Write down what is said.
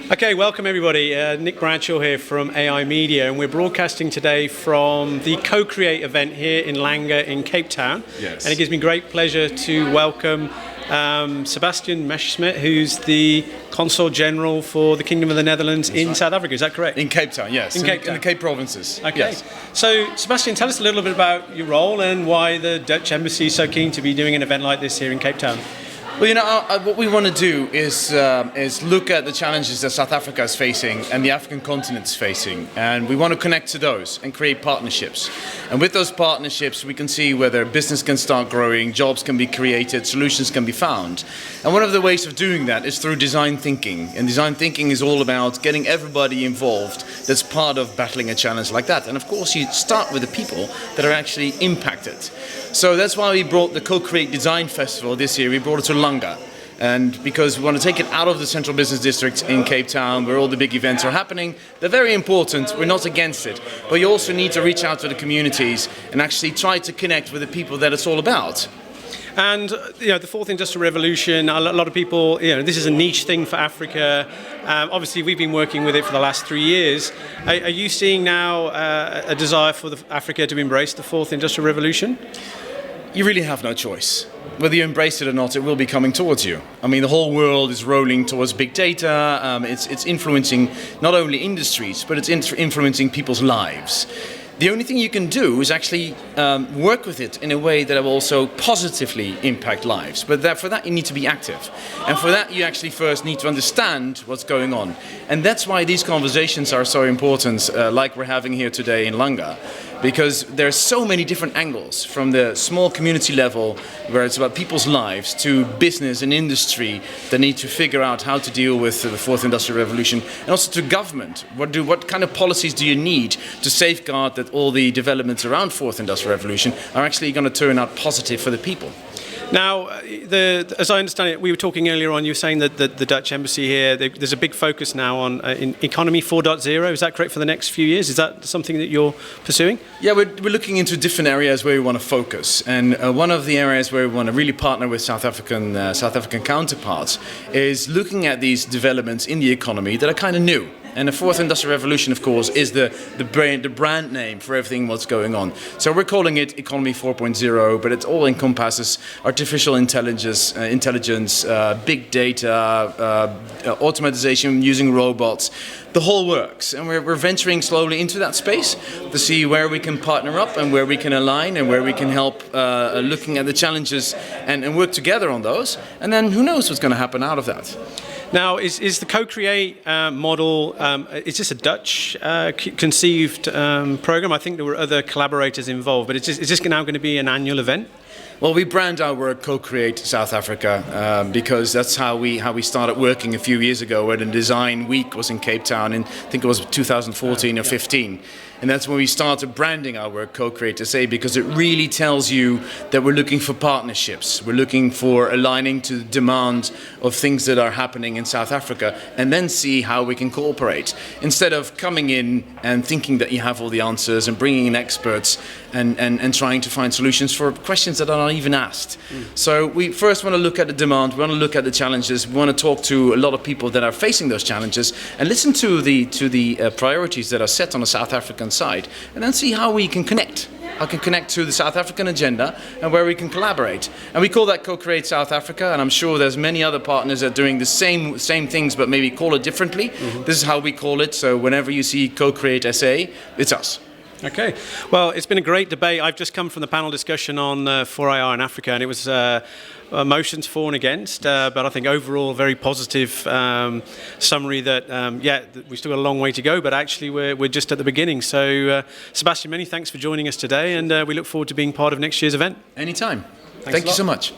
Okay, welcome everybody. Nick Bradshaw here from AI Media, and we're broadcasting today from the CoCreate event here in Langa in Cape Town. Yes. And it gives me great pleasure to welcome Sebastiaan Messerschmidt, who's the Consul General for the Kingdom of the Netherlands in South Africa. Is that correct? In Cape Town, yes. In Cape Town. In the Cape provinces. Okay. Yes. So, Sebastiaan, tell us a little bit about your role and why the Dutch Embassy is so keen to be doing an event like this here in Cape Town. Well, what we want to do is look at the challenges that South Africa is facing and the African continent is facing, and we want to connect to those and create partnerships. And with those partnerships, we can see whether business can start growing, jobs can be created, solutions can be found. And one of the ways of doing that is through design thinking. And design thinking is all about getting everybody involved that's part of battling a challenge like that. And of course, you start with the people that are actually impacted. So that's why we brought the CoCreate Design Festival this year. We brought it to Langa. And because we want to take it out of the central business district in Cape Town where all the big events are happening. They're very important, we're not against it, but you also need to reach out to the communities and actually try to connect with the people that it's all about. And the fourth industrial revolution, a lot of people, this is a niche thing for Africa. Obviously, we've been working with it for the last 3 years. Are you seeing now a desire for Africa to embrace the fourth industrial revolution? You really have no choice. Whether you embrace it or not, it will be coming towards you. I mean, the whole world is rolling towards big data. It's influencing not only industries, but it's influencing people's lives. The only thing you can do is actually work with it in a way that will also positively impact lives. But for that, you need to be active. And for that, you actually first need to understand what's going on. And that's why these conversations are so important, like we're having here today in Langa. Because there are so many different angles, from the small community level, where it's about people's lives, to business and industry that need to figure out how to deal with the fourth industrial revolution, and also to government. What kind of policies do you need to safeguard that all the developments around fourth industrial revolution are actually going to turn out positive for the people? Now, as I understand it, we were talking earlier on, you were saying that the Dutch Embassy here, there's a big focus now on in Economy 4.0. Is that correct for the next few years? Is that something that you're pursuing? Yeah, we're looking into different areas where we want to focus. And one of the areas where we want to really partner with South African counterparts is looking at these developments in the economy that are kind of new. And the fourth industrial revolution, of course, is the brand name for everything what's going on. So we're calling it Economy 4.0, but it all encompasses artificial intelligence, big data, automatization using robots, the whole works. And we're venturing slowly into that space to see where we can partner up and where we can align and where we can help looking at the challenges and work together on those. And then who knows what's going to happen out of that. Now, is the CoCreate model, is this a Dutch conceived program? I think there were other collaborators involved, but is this now going to be an annual event? Well, we brand our work CoCreate South Africa because that's how we started working a few years ago, where the Design Week was in Cape Town in, I think it was 2014 or 15. And that's when we started branding our work CoCreate SA, because it really tells you that we're looking for partnerships. We're looking for aligning to the demand of things that are happening in South Africa, and then see how we can cooperate. Instead of coming in and thinking that you have all the answers and bringing in experts and trying to find solutions for questions that are not even asked. So we first want to look at the demand, we want to look at the challenges, we want to talk to a lot of people that are facing those challenges and listen to the priorities that are set on the South African side, and then see how we can connect. How can connect to the South African agenda and where we can collaborate. And we call that CoCreate South Africa, and I'm sure there's many other partners that are doing the same things but maybe call it differently. This is how we call it, so whenever you see CoCreate SA, it's us. Okay. Well, it's been a great debate. I've just come from the panel discussion on 4IR in Africa, and it was motions for and against, but I think overall a very positive summary that, we still got a long way to go, but actually we're just at the beginning. So, Sebastiaan, many thanks for joining us today, and we look forward to being part of next year's event. Anytime. Thank you so much.